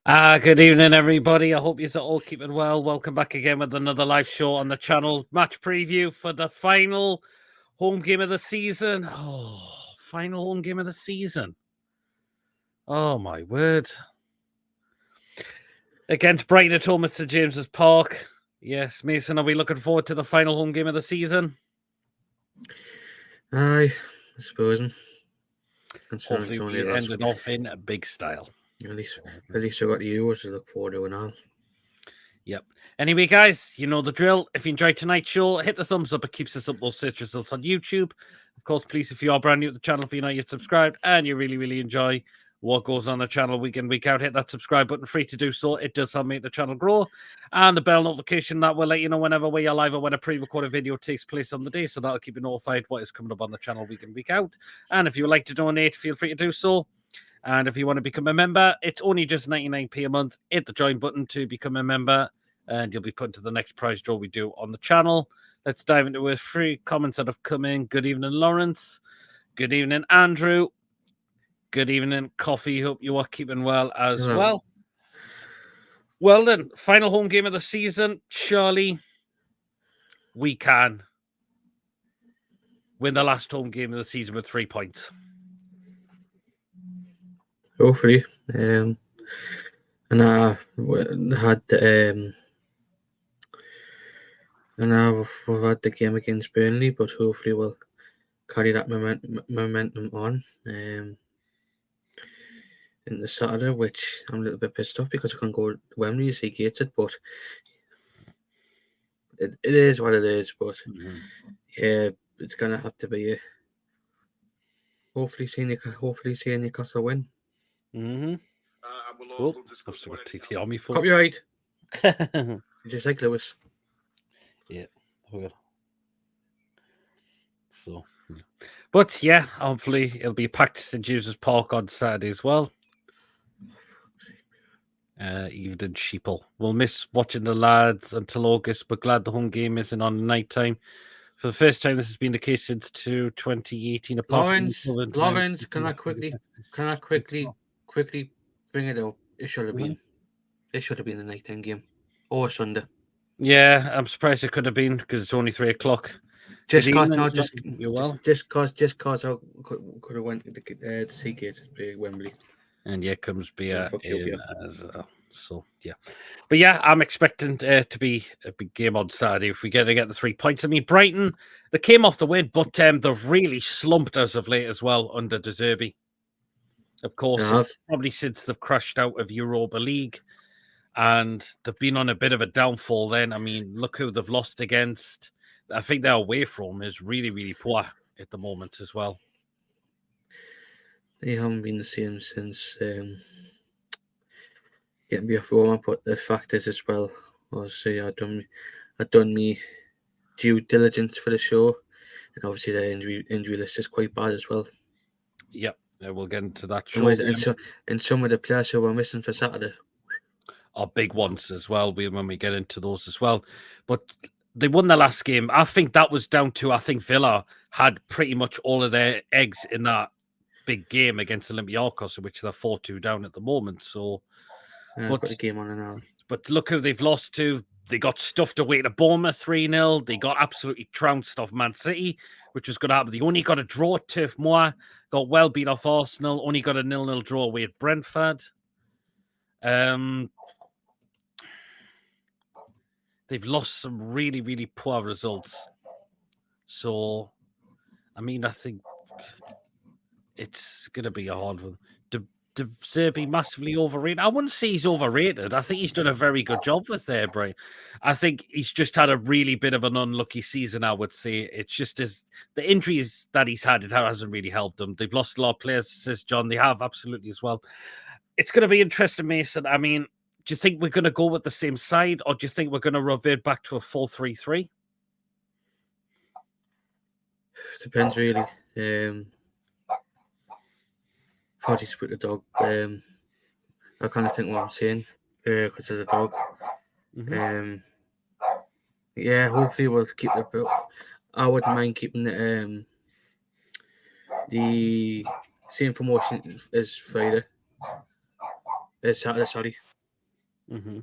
Good evening, everybody. I hope you're all keeping well. Welcome back again with another live show on the channel. Match preview for the final home game of the season. Final home game of the season. Oh, my word. Against Brighton at home at St James's Park. Yes, Mason, are we looking forward to the final home game of the season? Aye, I suppose. Hopefully we ended off in a big style. At least we got the Euros to look forward to and all. Yep. Anyway, guys, you know the drill. If you enjoyed tonight's show, hit the thumbs up. It keeps us up those search results on YouTube. Of course, please, if you are brand new to the channel, if you're not yet subscribed and you really enjoy what goes on the channel week in, week out, hit that subscribe button. Free to do so. It does help make the channel grow. And the bell notification that will let you know whenever we are live or when a pre-recorded video takes place on the day. So that'll keep you notified what is coming up on the channel week in, week out. And if you would like to donate, feel free to do so. And if you want to become a member, it's only just 99p a month. Hit the join button to become a member, and you'll be put into the next prize draw we do on the channel. Let's dive into a few comments that have come in. Good evening, Lawrence. Good evening, Andrew. Good evening, Coffee. Hope you are keeping well as well. Well then, final home game of the season. Surely we can win the last home game of the season with 3 points. Hopefully. And I had we've had the game against Burnley, but hopefully we'll carry that momentum on in the Saturday, which I'm a little bit pissed off because I can't go to Wembley to see Gateshead, but it is what it is. But yeah, it's gonna have to be hopefully seeing Newcastle win. Cool. I've still got TT on me for copyright. Just like Lewis. Yeah. So, but yeah, hopefully it'll be packed St James's Park on Saturday as well. Evening sheeple. We'll miss watching the lads until August, but glad the home game isn't on night time. For the first time, this has been the case since 2018. Lawrence, can I quickly bring it up? It should have been. It should have been a nighttime game or Sunday. Yeah, I'm surprised it could have been because it's only 3 o'clock. Just cause I could have went to see Gateshead Wembley. And yeah, comes Beer in as well. So yeah, but yeah, I'm expecting to be a big game on Saturday if we get the 3 points. I mean, Brighton, they came off the win, but they've really slumped as of late as well under De Zerbi. Of course, probably since they've crashed out of Europa League, and they've been on a bit of a downfall. Then, I mean, look who they've lost against. I think their away from is really poor at the moment as well. They haven't been the same since getting me off Roma, but the fact is as well, obviously I've done me due diligence for the show, and obviously the injury list is quite bad as well. Yep, we'll get into that shortly. And some of the players who were missing for Saturday are big ones as well, when we get into those as well. But they won the last game. I think that was down to, Villa had pretty much all of their eggs in that big game against Olympiacos, which they're 4-2 down at the moment. So, got the game on and all. But look who they've lost to. They got stuffed away to Bournemouth 3-0. They got absolutely trounced off Man City, which was going to happen. They only got a draw at Turf Moor, got well beat off Arsenal, only got a 0-0 draw away at Brentford. They've lost some really poor results. So, I mean, I think it's going to be a hard one. De Zerbi massively overrated? I wouldn't say he's overrated. I think he's done a very good job with there, Brian. I think he's just had a really bit of an unlucky season, I would say. It's just the injuries that he's had, it hasn't really helped them. They've lost a lot of players, says John. They have, absolutely, as well. It's going to be interesting, Mason. I mean, do you think we're going to go with the same side, or do you think we're going to revert back to a 4-3-3? Depends, really. Probably split the dog. I kind of think what I'm saying because of the dog. Yeah, hopefully we'll keep the. I wouldn't mind keeping the same promotion as Friday. Saturday, sorry. Mm-hmm.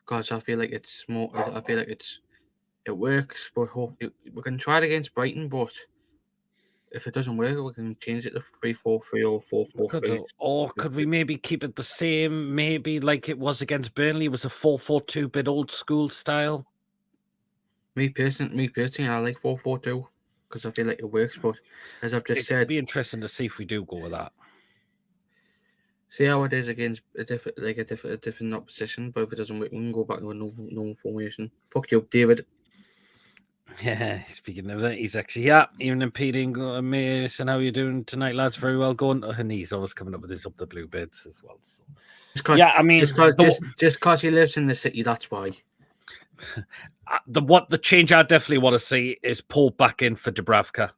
because I feel like it's more. I feel like it works, but we can try it against Brighton. But if it doesn't work, we can change it to 3-4-3 or 4-4-3. Could we maybe keep it the same? Maybe like it was against Burnley. It was a 4-4-2, bit old school style. Me personally, I like 4-4-2 because I feel like it works. But as I've just It'd said, be interesting to see if we do go with that. see how it is against a different opposition. But if it doesn't work, we can go back to a normal formation. Fuck you, David. Yeah, speaking of that, he's actually even impeding Mason. How you doing tonight, lads? Very well going. And he's always coming up with his up the blue bits as well. So. I mean, just cause he lives in the city, that's why. The change I definitely want to see is Paul back in for Dubravka.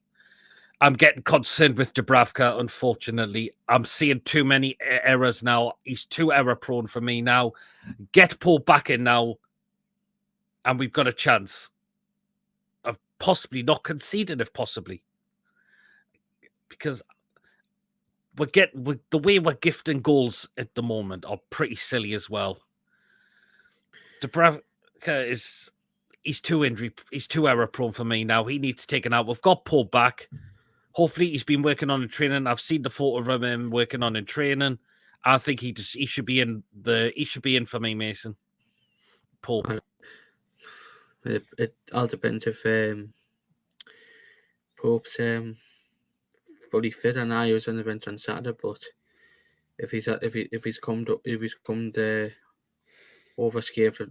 I'm getting concerned with Dubravka, unfortunately. I'm seeing too many errors now. He's too error prone for me now. Get Paul back in now, and we've got a chance of possibly not conceding, if possibly. Because the way we're gifting goals at the moment are pretty silly as well. Dubravka he's too error prone for me now. He needs taken out. We've got Paul back. Hopefully he's been working on in training. I've seen the photo of him working on in training. I think he should be in for me, Mason. Paul. It all depends if Pope's fully fit. And I was on the bench on Saturday, but if he's come overscathed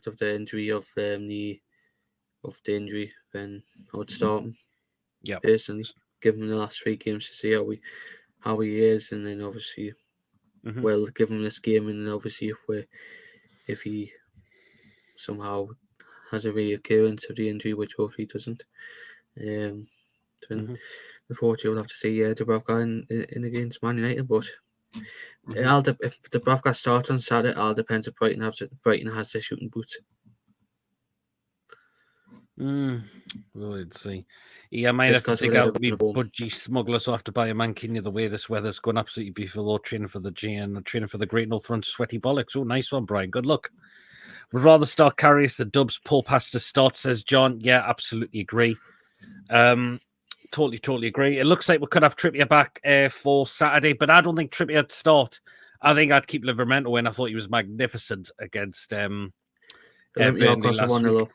of the injury of the injury, then I would start him. Yeah, personally, give him the last 3 games to see how he is, and then obviously, well, give him this game, and then obviously if he somehow has a reoccurrence of the injury, which hopefully he doesn't, then unfortunately we'll have to see Dubravka in against Man United. But if Dubravka starts on Saturday, it all depends if Brighton has their shooting boots. We'll see. Yeah, I might have to dig out me budgie smuggler, so I have to buy a mankini the way this weather's going absolutely beautiful. Training for the G and training for the Great North Run sweaty bollocks. Oh, nice one, Brian. Good luck. Would rather start Karius the Dubs. Paul has to start, says John. Yeah, absolutely agree. Totally agree. It looks like we could have Trippier back for Saturday, but I don't think Trippier would start. I think I'd keep Livermento in. I thought he was magnificent against Burnley last week.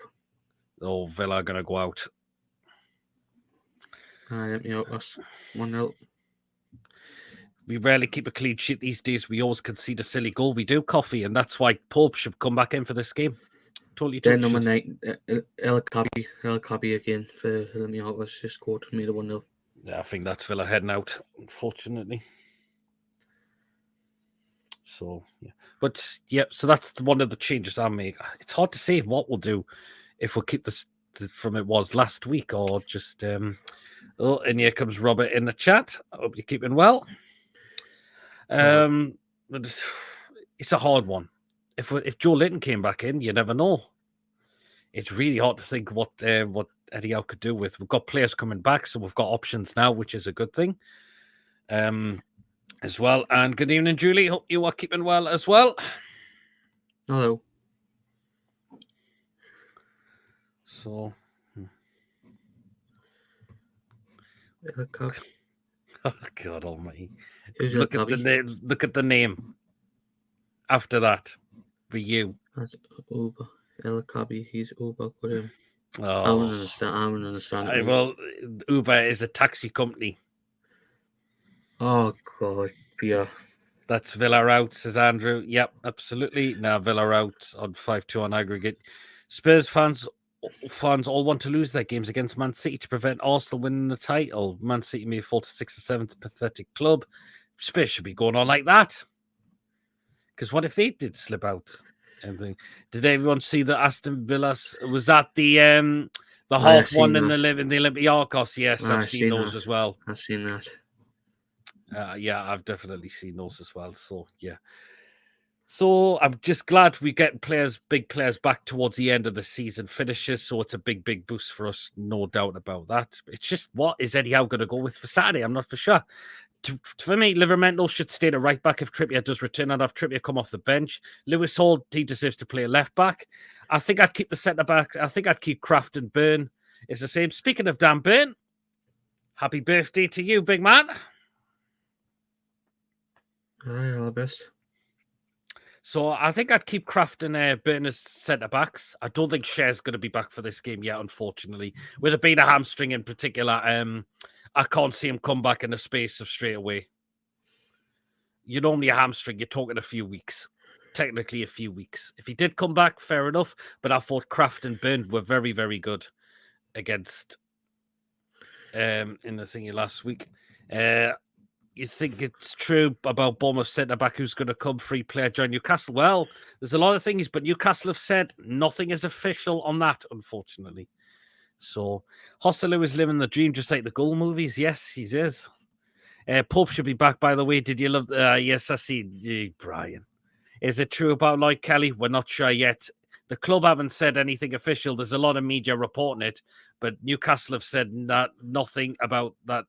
Oh, Villa are going to go out. Let me out us 1-0. We rarely keep a clean sheet these days. We always concede a silly goal. We do, Coffee, and that's why Pope should come back in for this game. Totally. Then number 9, El Kabi again for let me out us. Just scored me the 1-0. Yeah, I think that's Villa heading out, unfortunately. So yeah, but yeah, so that's one of the changes I make. It's hard to say what we'll do if we'll keep this from it was last week or just oh, and here comes Robert in the chat. I hope you're keeping well. But it's a hard one. If Joe Linton came back in, you never know. It's really hard to think what Eddie Howe could do with. We've got players coming back, so we've got options now, which is a good thing. As well. And good evening, Julie. Hope you are keeping well as well. Hello. So, oh God Almighty! Look at the name. After that, for you. That's Uber El Kabi. He's Uber. Put him. Oh, I don't understand. Well, Uber is a taxi company. Oh God, yeah. That's Villa out, says Andrew. Yep, absolutely. Now Villa out on 5-2 on aggregate. Spurs fans all want to lose their games against Man City to prevent Arsenal winning the title. Man City may fall to 6th or 7th, pathetic club. Spurs should be going on like that. Because what if they did slip out? Did everyone see that Aston Villa was that the half one in the Olympiacos? Yes, I've seen those as well. I've seen that. Yeah, I've definitely seen those as well. So yeah. So I'm just glad we get big players back towards the end of the season finishes. So it's a big boost for us, no doubt about that. It's just what is Eddie Howe going to go with for Saturday? I'm not for sure. For me, Livermore should stay at right back if Trippier does return. I'd have Trippier come off the bench. Lewis Hall, he deserves to play left back. I think I'd keep the centre back. I think I'd keep Kraft and Byrne. It's the same. Speaking of Dan Byrne, happy birthday to you, big man. Aye, all the best. So I think I'd keep Kraft and Byrne as centre backs. I don't think Cher's going to be back for this game yet, unfortunately. With it being a hamstring in particular, I can't see him come back in the space of straight away. You're normally a hamstring, you're talking a few weeks. Technically a few weeks. If he did come back, fair enough. But I thought Kraft and Byrne were very, very good against in the thingy last week. You think it's true about Bournemouth centre-back who's going to come free player join Newcastle? Well, there's a lot of things, but Newcastle have said nothing is official on that, unfortunately. So, Hosselu is living the dream just like the Goal movies. Yes, he is. Pope should be back, by the way. Did you love... yes, I see. Brian. Is it true about Lloyd Kelly? We're not sure yet. The club haven't said anything official. There's a lot of media reporting it, but Newcastle have said nothing about that.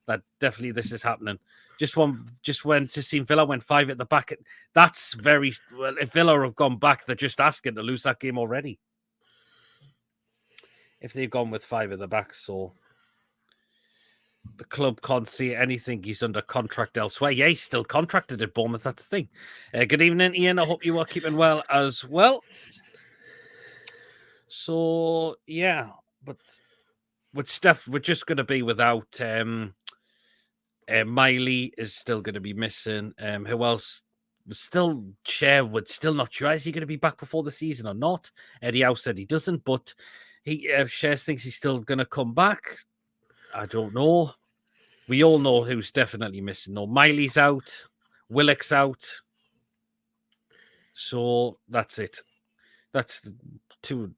That definitely this is happening. Just when to see Villa went 5 at the back. That's very well. If Villa have gone back, they're just asking to lose that game already. If they've gone with 5 at the back, so the club can't see anything. He's under contract elsewhere. Yeah, he's still contracted at Bournemouth. That's the thing. Good evening, Ian. I hope you are keeping well as well. So yeah, but with Steph, we're just going to be without. Miley is still going to be missing. Who else? Cher would still not sure. Is he going to be back before the season or not? Eddie Howe said he doesn't, but Cher thinks he's still going to come back. I don't know. We all know who's definitely missing. No, Miley's out. Willock's out. So that's it. That's the two.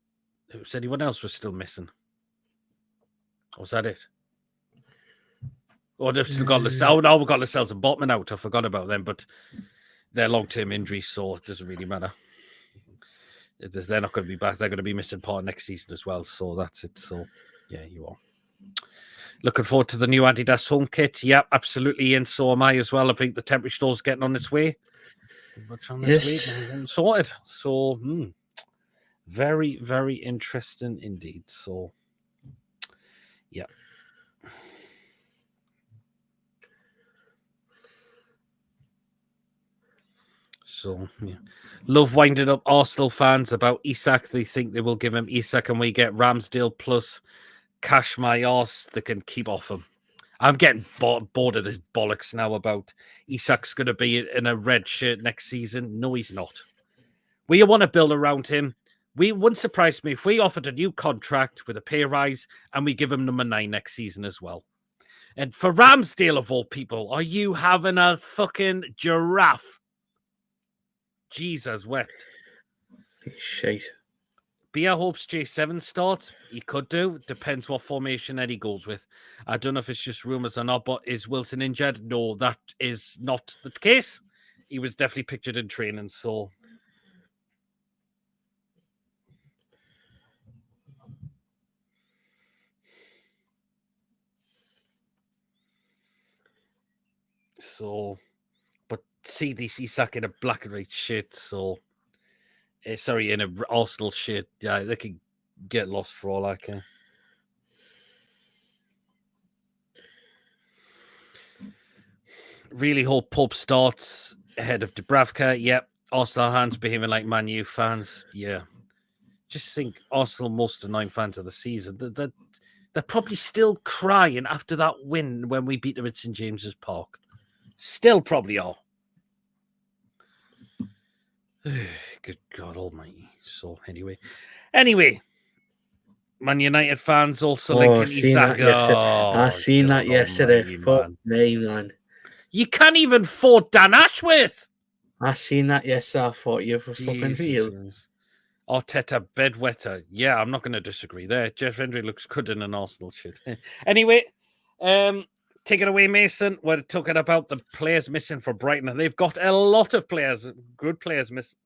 Who's anyone else was still missing? Or was that it? Or they've still got Lascelles. Oh, no, we've got Lascelles and Botman out. I forgot about them, but they're long-term injuries, so it doesn't really matter. They're not going to be back. They're going to be missing part next season as well. So that's it. So, yeah, you are. Looking forward to the new Adidas home kit. Yeah, absolutely. And so am I as well. I think the temperature store's getting on its way. Yes. Sorted. So, very, very interesting indeed. So, yeah. So, yeah. Love winding up Arsenal fans about Isak. They think they will give him Isak and we get Ramsdale plus cash my arse. They can keep off him. I'm getting bored of this bollocks now about Isak's going to be in a red shirt next season. No, he's not. We want to build around him. We wouldn't surprise me if we offered a new contract with a pay rise and we give him number 9 next season as well. And for Ramsdale, of all people, are you having a fucking giraffe? Jesus wept. Shite. Bia hopes J7 starts. He could do. Depends what formation Eddie goes with. I don't know if it's just rumours or not, but is Wilson injured? No, that is not the case. He was definitely pictured in training, so... So... But CDC Isak in a black and white shit, so... sorry, in an Arsenal shit. Yeah, they could get lost for all I care. Really hope Pope starts ahead of Dubravka. Yep. Arsenal fans behaving like Man U fans. Yeah. Just think Arsenal most of 9 fans of the season. They're probably still crying after that win when we beat them at St. James's Park. Still probably are. Good God almighty. So anyway. Man United fans also linking Isak. I seen that yesterday. Fuck me, man. You can't even afford Dan Ashworth. I seen that yesterday. I thought you were fucking real. Arteta bedwetter. Yeah, I'm not going to disagree there. Jeff Hendry looks good in an Arsenal shit. Anyway, take it away, Mason. We're talking about the players missing for Brighton, and they've got a lot of players, good players missing.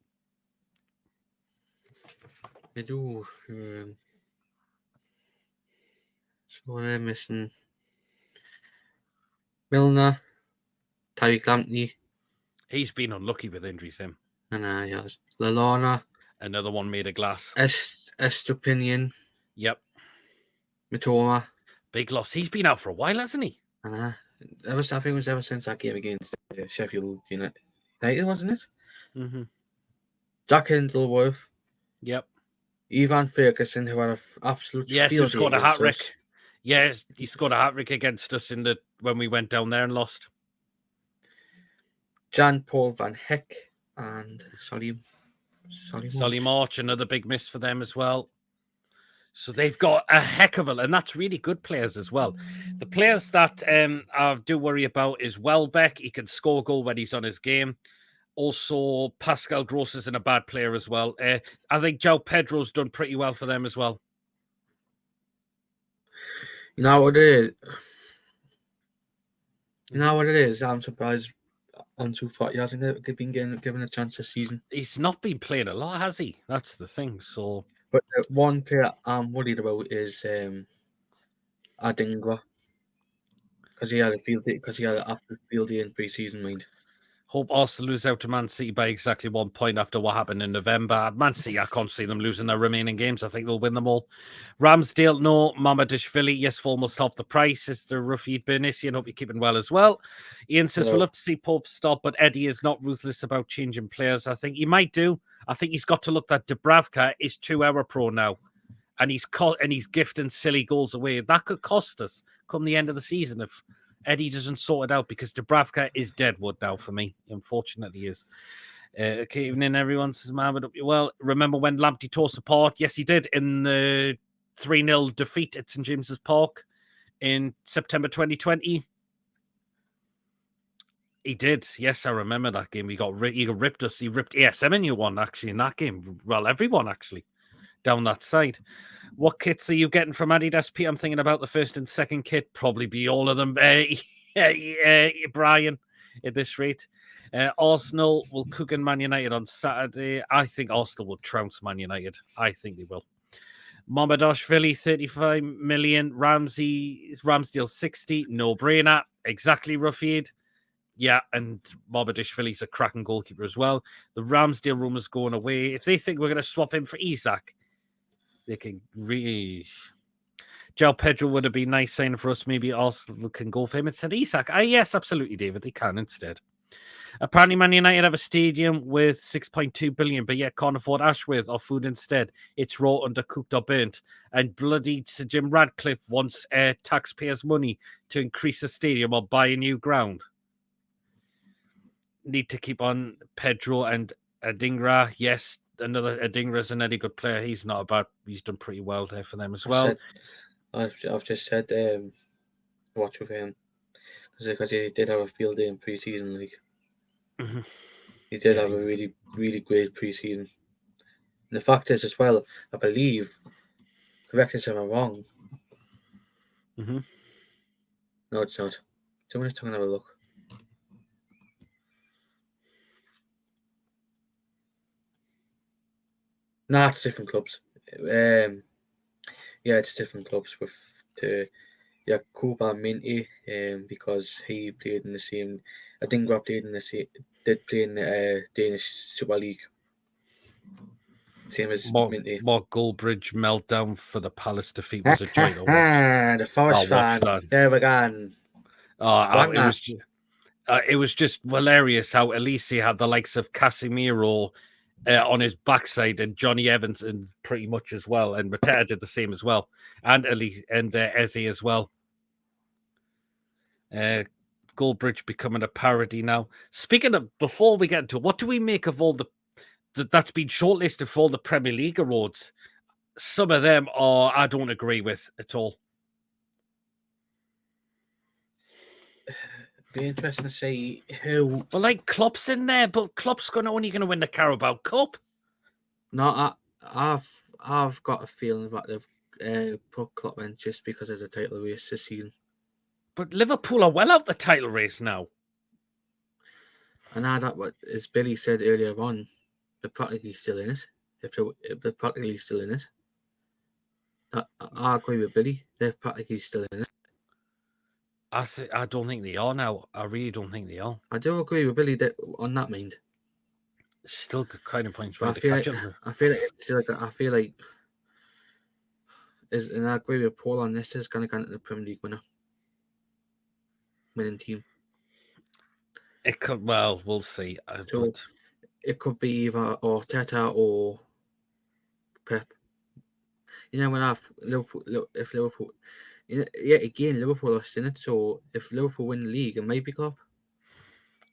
They do. So they're missing. Milner, Tyreek Lamptey. He's been unlucky with injuries, him. And yes, Lallana. Another one made of glass. Estupinian. Yep. Mitoma. Big loss. He's been out for a while, hasn't he? And I think it was ever since that game against Sheffield United, wasn't it? Mm-hmm. Jack Hindleworth. Yep. Ivan Ferguson, who had an absolute field who scored a hat trick. us. Yes, he scored a hat trick against us when we went down there and lost. Jan Paul van Heck and Solly March, another big miss for them as well. So they've got a heck of and that's really good players as well. The players that I do worry about is Welbeck. He can score a goal when he's on his game. Also, Pascal Gross isn't a bad player as well. I think João Pedro's done pretty well for them as well. You know what it is? I'm surprised Ansu Fati hasn't been given a chance this season. He's not been playing a lot, has he? That's the thing. So, but one player I'm worried about is Adingra, because he had an absolute field day in pre-season, mind. Hope Arsenal lose out to Man City by exactly 1 point after what happened in November. Man City, I can't see them losing their remaining games. I think they'll win them all. Ramsdale, no. Mamadashvili, yes, for almost half the price. Is the Rafid Bernisian? Hope you're keeping well as well. Ian says, we'll love to see Pope stop, but Eddie is not ruthless about changing players. I think he might do. I think he's got to look that Dubravka is 2-hour pro now. And he's gifting silly goals away. That could cost us come the end of the season if Eddie doesn't sort it out, because Dubravka is deadwood now for me. Unfortunately, he is. Okay, evening, everyone. Says Mohammed. Well, remember when Lamptey tore us apart? Yes, he did in the 3-0 defeat at St James's Park in September 2020. He did. Yes, I remember that game. He ripped us. He ripped ASM a new one, actually, in that game. Well, everyone, actually, down that side. What kits are you getting from Adidas, Pete? I'm thinking about the first and second kit. Probably be all of them, Brian, at this rate. Arsenal will cook in Man United on Saturday. I think Arsenal will trounce Man United. I think they will. Mamadashvili, 35 million. Ramsdale, 60. No-brainer. Exactly, Rafid. Yeah, and Mamadashvili's a cracking goalkeeper as well. The Ramsdale rumour's going away. If they think we're going to swap him for Isak, they can really. João Pedro would have been nice signing for us. Maybe Arsenal can go for him instead of Isak. Yes, absolutely, David. They can instead. Apparently, Man United have a stadium with 6.2 billion, but yet can't afford Ashworth or food instead. It's raw, undercooked, or burnt. And bloody Sir Jim Radcliffe wants taxpayers' money to increase the stadium or buy a new ground. Need to keep on Pedro and Adingra. Yes, another Adingra's an Eddie good player. He's not a bad. He's done pretty well there for them as well. I've just said watch with him because he did have a field day in pre-season. Like he did have a really, really great pre-season. And the fact is, as well, I believe, correct us if I'm wrong. No, it's not. Someone's going to have a look. Nah, it's different clubs. Yeah, it's different clubs with Kuba Minty, because he played in the same. Adingra did play in the Danish Super League. Same as Minty. Mark Goldbridge meltdown for the Palace defeat was a joy to watch. The Forest fan. There we go. It was just hilarious how Elise had the likes of Casemiro on his backside and Johnny Evans and pretty much as well, and Mateta did the same as well, and Elise and Eze as well. Goldbridge becoming a parody now. Speaking of, before we get into what do we make of all that's been shortlisted for all the Premier League awards? Some of them I don't agree with at all. Be interesting to see who. Well, like Klopp's in there, but Klopp's only going to win the Carabao Cup. No, I've got a feeling that they've put Klopp in just because of the title race this season. But Liverpool are well out the title race now. And that what as Billy said earlier on, they're practically still in it. If they're practically still in it. I agree with Billy. They're practically still in it. I don't think they are now. I really don't think they are. I do agree with Billy on that mind. Still good kind of points But by the catch up. I feel like it's like and I agree with Paul on this. Is going to get the Premier League winning team. It could. Well, we'll see. So it could be either Arteta or Pep. You know, if Liverpool, again, Liverpool are in it. So if Liverpool win the league, it might be Klopp.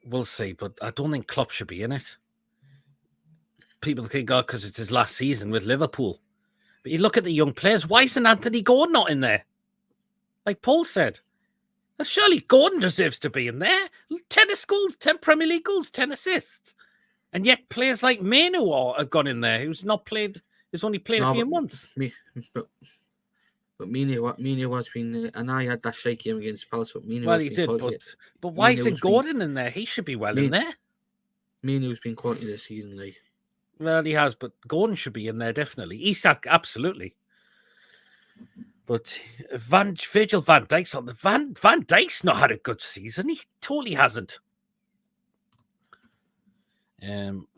We'll see, but I don't think Klopp should be in it. People think, oh, because it's his last season with Liverpool. But you look at the young players. Why isn't Anthony Gordon not in there? Like Paul said, surely Gordon deserves to be in there. 10 goals, 10 Premier League goals, 10 assists. And yet players like Manu have gone in there, who's only played a few months. But Minu has been, and I had that shaky game against Palace. But Minu, well, he did, but why isn't Gordon in there? He should be in there. Minu's been quality this season, like. Well, he has, but Gordon should be in there definitely. Isak, absolutely. But Virgil van Dijk's on the Van Dijk's not had a good season. He totally hasn't.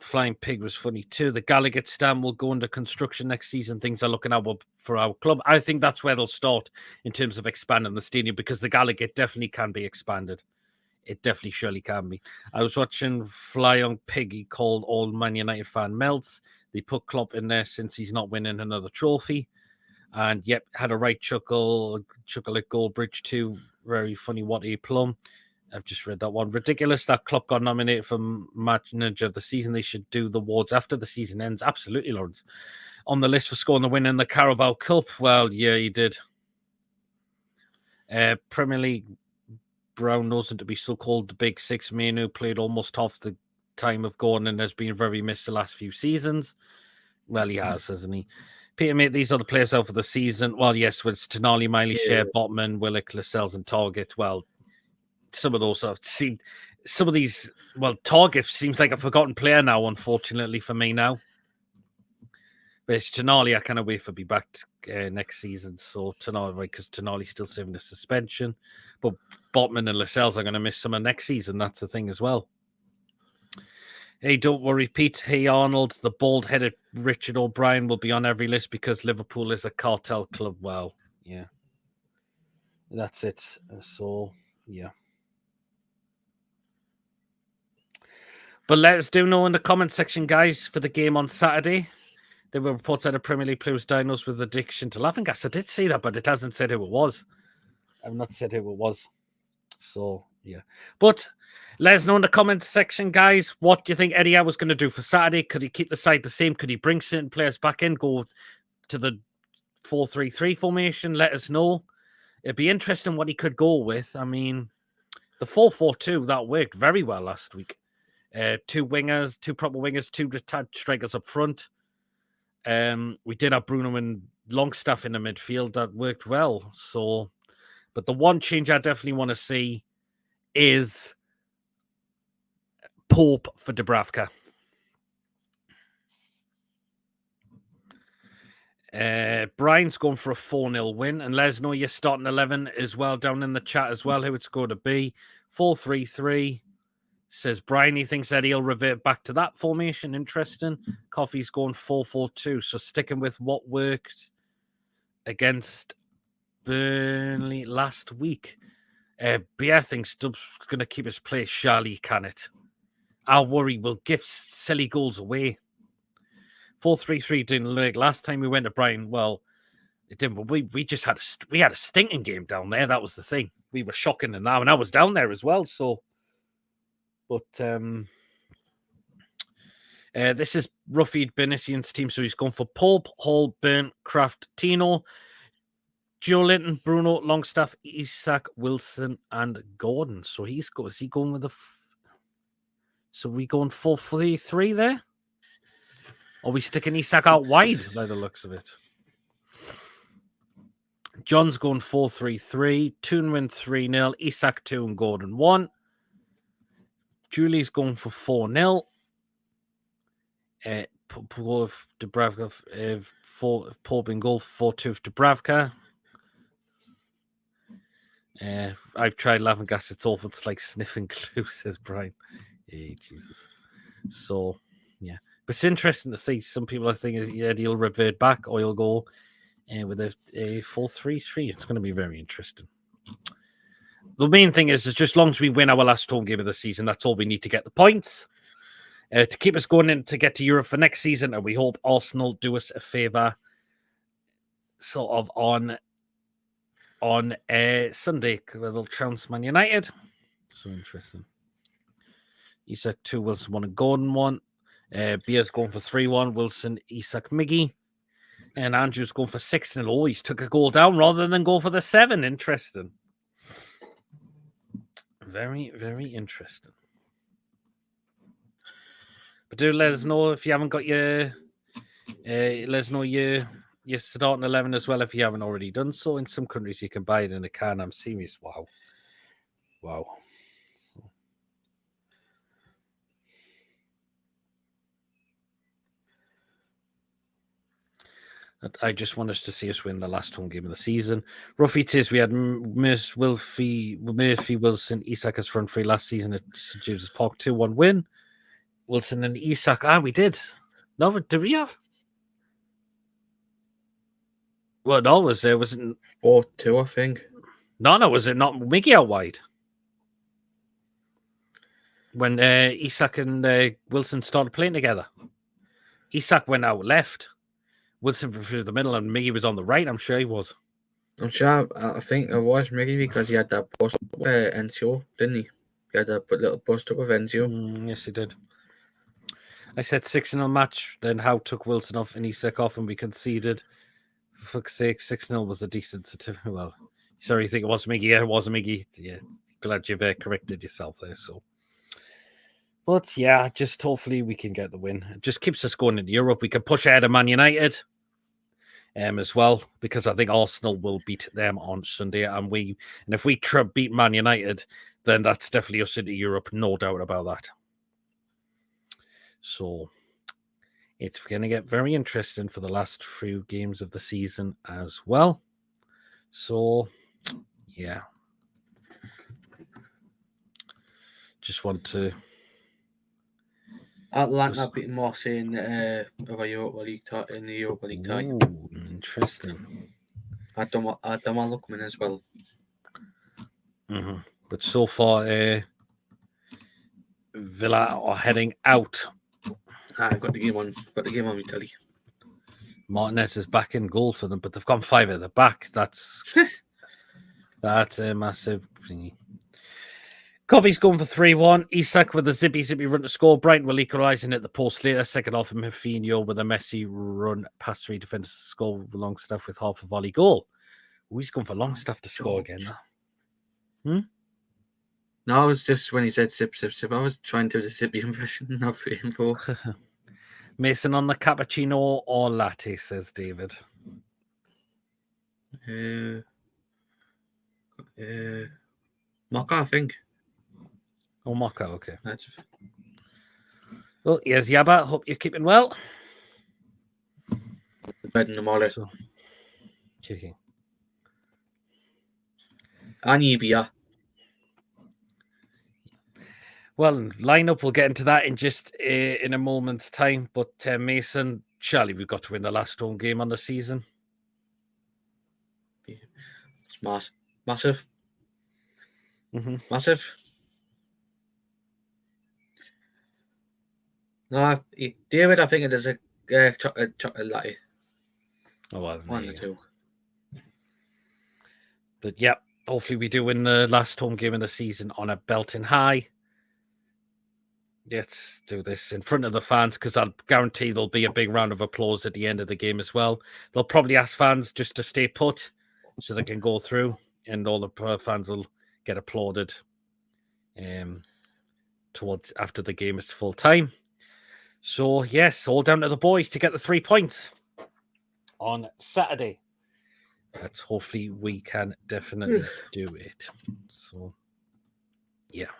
Flying Pig was funny too. The Gallagher stand will go under construction next season. Things are looking up for our club. I think that's where they'll start in terms of expanding the stadium, because the Gallagher definitely can be expanded. It definitely surely can be. I was watching Flying Pig. He called all Man United fan melts. They put Klopp in there since he's not winning another trophy. And yep, had a right chuckle at Goldbridge too. Very funny. What a plum. I've just read that one. Ridiculous that Klopp got nominated for Manager of the Season. They should do the awards after the season ends. Absolutely, Lawrence. On the list for scoring the win in the Carabao Cup. Well, yeah, he did. Premier League Brown knows it to be so-called the Big Six. Manu played almost half the time of Gordon and has been very missed the last few seasons. Well, he has, hasn't he? Peter, mate, these are the players out for the season. Well, yes, it's Tonali, Miley, Share, Botman, Willock, Lascelles, and Target. Well, some of those some of these. Well, Target seems like a forgotten player now, unfortunately for me now. But it's Tonali. I cannot wait for be back next season. So Tonali, because Tonali's still serving the suspension, but Botman and Lascelles are going to miss some of next season. That's the thing as well. Hey, don't worry, Pete. Hey, Arnold, the bald-headed Richard O'Brien will be on every list because Liverpool is a cartel club. Well, yeah. That's it. So, yeah. But let us do know in the comment section, guys, for the game on Saturday. There were reports that a Premier League player was diagnosed with addiction to laughing gas. I did see that, but it hasn't said who it was. I've not said who it was. So, yeah. But let us know in the comments section, guys. What do you think Eddie Howe was going to do for Saturday? Could he keep the side the same? Could he bring certain players back in, go to the 4-3-3 formation? Let us know. It'd be interesting what he could go with. I mean, the 4-4-2, that worked very well last week. Two wingers, two proper wingers, two strikers up front. We did have Bruno and Longstaff in the midfield. That worked well. So, but the one change I definitely want to see is Pope for Dubravka. Brian's going for a 4-0 win. And let us know your starting 11 as well down in the chat as well, who it's going to be. 4-3-3. Says Brian, he thinks that he'll revert back to that formation. Interesting. Coffee's going 4-4-2. So sticking with what worked against Burnley last week. Bear thinks Stubbs going to keep his place. Charlie can it. I worry will give silly goals away. 4-3-3 didn't look last time we went to Brighton. Well, it didn't. But we just had a stinking game down there. That was the thing. We were shocking in that, and I was down there as well. So, but this is Ruffy Benisian's team. So he's gone for Pope, Hall, Burn, Kraft, Tino, Joe Linton, Bruno, Longstaff, Isak, Wilson, and Gordon. So is he going with so we going 4-3-3 there? Or are we sticking Isak out wide by the looks of it? John's going 4-3-3, Toonwin 3-0, Isak 2 and Gordon 1. Julie's going for 4-0. Dubravka, Pope in goal, 4-2 for Dubravka. I've tried laughing gas. It's awful. It's like sniffing glue, says Brian. Hey, Jesus. So, yeah. But it's interesting to see. Some people are thinking, yeah, he'll revert back or he'll go with a 4-3-3. It's going to be very interesting. The main thing is just as long as we win our last home game of the season, that's all we need to get the points. To keep us going in to get to Europe for next season, and we hope Arsenal do us a favour sort of on Sunday, where they'll trounce Man United. So interesting. Isak 2, Wilson 1 and Gordon 1. Beer's going for 3-1, Wilson, Isak, Miggy. And Andrew's going for 6-0. Oh, he's took a goal down rather than go for the 7. Interesting. Very, very interesting. But do let us know if you haven't got your... let us know your starting 11 as well if you haven't already done so. In some countries, you can buy it in a can. I'm serious. Wow. I just want us to see us win the last home game of the season. Roughly it is, we had Murphy Wilson, Isak as front three last season at St. James's Park, 2-1 win. Wilson and Isak. We did. No, did we have? Well, no, was it 4-2, I think. No, was it not Miggy out wide? When Isak and Wilson started playing together. Isak went out left. Wilson through the middle, and Miggy was on the right. I'm sure he was. I'm sure. I think it was Miggy because he had that bust up with Enzio, didn't he? He had that little bust up with Enzio. Yes, he did. I said 6-0 match. Then Howe took Wilson off and Isak off, and we conceded. For fuck's sake, 6-0 was a decent certificate. Well, sorry, you think it was Miggy? Yeah, it was Miggy. Yeah, glad you've corrected yourself there. So. But yeah, just hopefully we can get the win. It just keeps us going into Europe. We can push ahead of Man United as well, because I think Arsenal will beat them on Sunday. And if we beat Man United, then that's definitely us into Europe, no doubt about that. So it's going to get very interesting for the last few games of the season as well. So, yeah. Just want to... Atlanta beating Marseille in the Europa League tie. Ooh, interesting. I don't want Lookman as well. Mm-hmm. But so far, Villa are heading out. I've got the game on my telly. Martinez is back in goal for them, but they've gone 5 at the back. That's a massive thingy. Covey's going for 3-1. Isak with a zippy run to score. Brighton will equalise in at the post later. Second half of Mafinho with a messy run past 3 defenders to score Longstaff with half a volley goal. Ooh, he's going for Longstaff to score again. No, it was just when he said sip. I was trying to do the zippy impression, not for info. Mason on the cappuccino or latte, says David. Mocha, I think. Oh, Mocha, okay. Well, here's Yabba. Hope you're keeping well. Bed in the morning. So, checking. And Ibia. Well, lineup, we'll get into that in just in a moment's time. But Mason, surely we've got to win the last home game on the season. It's massive. Mm-hmm. Massive. No, David, I think it is a chocolate latte. Oh, well, 1 or 2. But yeah, hopefully we do win the last home game of the season on a belting high. Let's do this in front of the fans, because I'll guarantee there'll be a big round of applause at the end of the game as well. They'll probably ask fans just to stay put so they can go through, and all the fans will get applauded towards after the game is full time. So, yes, all down to the boys to get the 3 points on Saturday. But hopefully we can definitely do it. So, yeah.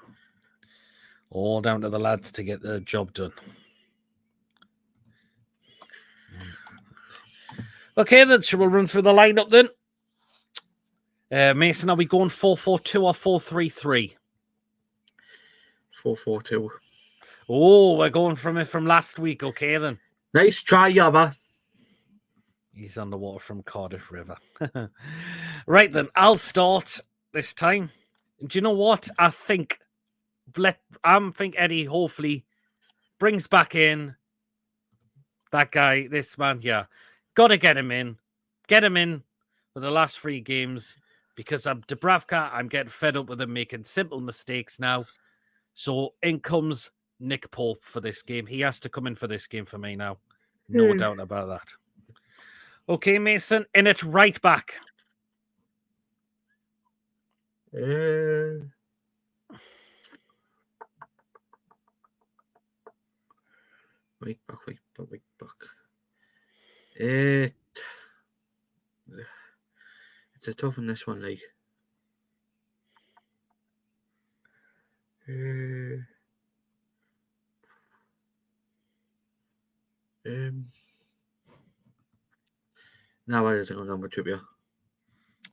All down to the lads to get the job done. Okay, then, so we'll run through the lineup then. Mason, are we going 4-4-2 or 4-3-3? 4-4-2. Oh, we're going from it from last week. Okay, then. Nice try, Yabba. He's on the water from Cardiff River. Right, then. I'll start this time. Do you know what? I think Eddie hopefully brings back in that guy, this man here. Got to get him in. Get him in for the last 3 games because I'm Dubravka. I'm getting fed up with him making simple mistakes now. So in comes Nick Pope for this game. He has to come in for this game for me now. No doubt about that. Okay, Mason, in it right back. Right back. It's a tough one, this one, like. No, I isn't going to go for Trippier.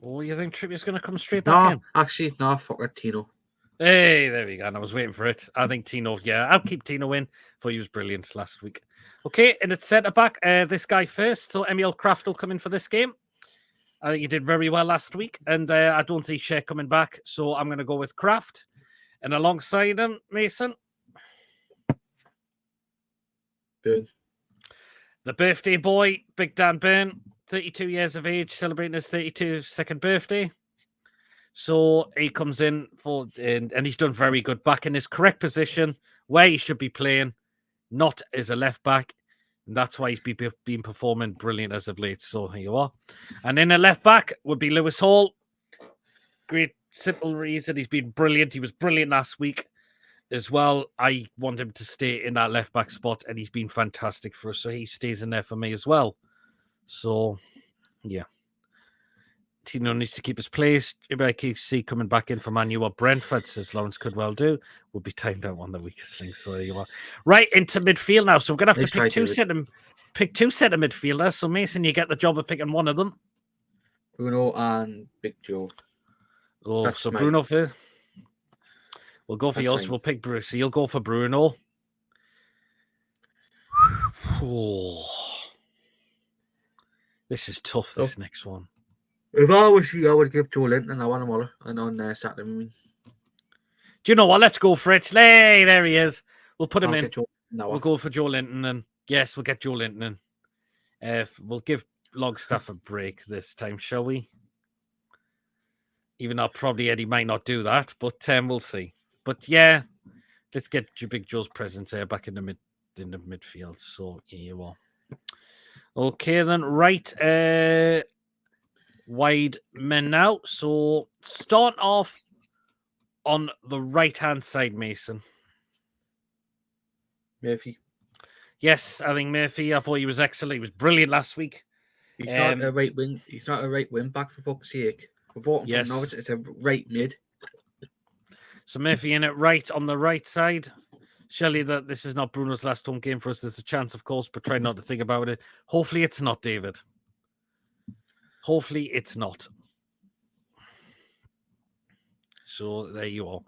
Oh, you think Trippier's going to come straight back in? Actually, no, fuck it, Tino. Hey, there we go. And I was waiting for it. I think Tino, I'll keep Tino in. Thought he was brilliant last week. Okay, and it's centre back. This guy first. So Emil Kraft will come in for this game. I think he did very well last week. And I don't see Shea coming back. So I'm going to go with Kraft. And alongside him, Mason. Burn. The birthday boy, Big Dan Byrne, 32 years of age, celebrating his 32nd birthday. So he comes in and he's done very good back in his correct position where he should be playing, not as a left back. And that's why he's been performing brilliant as of late. So here you are. And then a left back would be Lewis Hall. Great, simple reason. He's been brilliant. He was brilliant last week as well. I want him to stay in that left back spot, and he's been fantastic for us. So he stays in there for me as well. So, yeah. Tino needs to keep his place. QC coming back in for Manu or Brentford, says Lawrence could well do. Will be timed out on the weakest thing. So there you are. Right into midfield now. So we're gonna have to pick two centre midfielders. So Mason, you get the job of picking one of them. Bruno and Big Joe. Oh, that's so Bruno first. We'll go for yours. Fine. We'll pick Bruce. So you'll go for Bruno. Oh. This is tough, this next one. If I was you, I would give Joe Linton a one and on Saturday. Do you know what? Let's go for it. Hey, there he is. We'll put him in. We'll go for Joe Linton. And yes, we'll get Joe Linton in. We'll give Logstaff a break this time, shall we? Even though probably Eddie might not do that, but we'll see. But yeah, let's get Big Joe's presence here back in the midfield. So here you are. Okay, then right. Wide men now. So start off on the right-hand side, Mason. Murphy. Yes, I think Murphy. I thought he was excellent. He was brilliant last week. He's not a right wing. He's not a right wing back, for fuck's sake. We bought him from Norwich. It's a right mid. So Murphy in it right on the right side. Shelley, that this is not Bruno's last home game for us. There's a chance, of course, but try not to think about it. Hopefully it's not, David. Hopefully it's not. So there you are.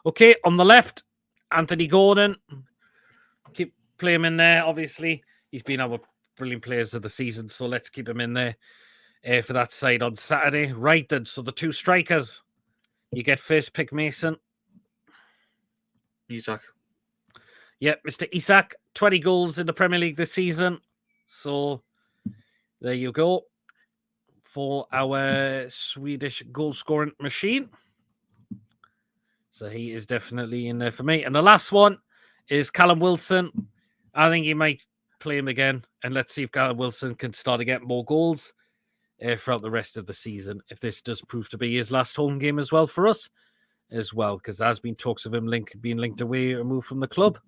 Okay, on the left, Anthony Gordon. Keep play him in there, obviously. He's been our brilliant players of the season, so let's keep him in there for that side on Saturday. Right then, so the two strikers. You get first pick, Mason. Isak. Yep, Mr. Isak. 20 goals in the Premier League this season. So there you go. For our Swedish goal-scoring machine. So he is definitely in there for me. And the last one is Callum Wilson. I think he might play him again. And let's see if Callum Wilson can start to get more goals throughout the rest of the season. If this does prove to be his last home game as well for us. As well. Because there's been talks of him being linked away or moved from the club.